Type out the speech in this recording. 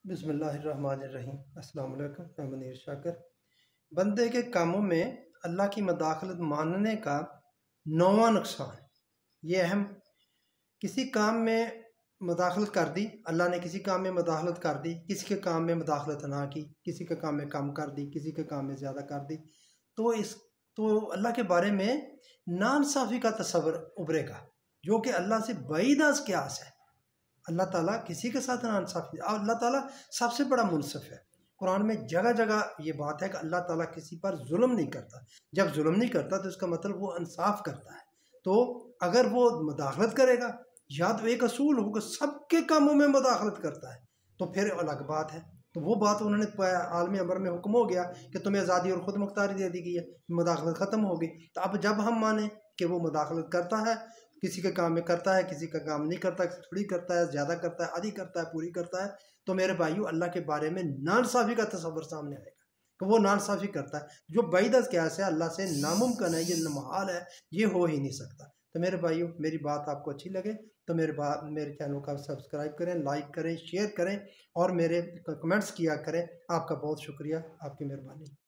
بسم اللہ الرحمن الرحیم۔ السلام علیکم، میں منیر شاکر۔ بندے کے کاموں میں اللہ کی مداخلت ماننے کا نواں نقصان یہ اہم، کسی کام میں مداخلت کر دی، اللہ نے کسی کام میں مداخلت کر دی، کسی کے کام میں مداخلت نہ کی، کسی کے کام میں کم کر دی، کسی کے کام میں زیادہ کر دی، تو اللہ کے بارے میں ناانصافی کا تصور ابھرے گا، جو کہ اللہ سے بعید از قیاس ہے۔ اللہ تعالیٰ کسی کے ساتھ ناانصافی، اللہ تعالیٰ سب سے بڑا منصف ہے۔ قرآن میں جگہ جگہ یہ بات ہے کہ اللہ تعالیٰ کسی پر ظلم نہیں کرتا۔ جب ظلم نہیں کرتا تو اس کا مطلب وہ انصاف کرتا ہے۔ تو اگر وہ مداخلت کرے گا، یا تو ایک اصول ہوگا سب کے کاموں میں مداخلت کرتا ہے، تو پھر الگ بات ہے۔ تو وہ بات انہوں نے عالم امر میں حکم ہو گیا کہ تمہیں آزادی اور خود مختاری دے دی گئی ہے، مداخلت ختم ہو گئی۔ تو اب جب ہم مانیں کہ وہ مداخلت کرتا ہے، کسی کے کام میں کرتا ہے، کسی کا کام نہیں کرتا، تھوڑی کرتا ہے، زیادہ کرتا ہے، آدھی کرتا ہے، پوری کرتا ہے، تو میرے بھائیو اللہ کے بارے میں ناانصافی کا تصور سامنے آئے گا کہ وہ ناانصافی کرتا ہے، جو بعید از قیاس ہے، اللہ سے ناممکن ہے، یہ محال ہے، یہ ہو ہی نہیں سکتا۔ تو میرے بھائیو، میری بات آپ کو اچھی لگے تو میرے چینل کا سبسکرائب کریں، لائک کریں، شیئر کریں اور میرے کمنٹس کیا کریں۔ آپ کا بہت شکریہ، آپ کی مہربانی۔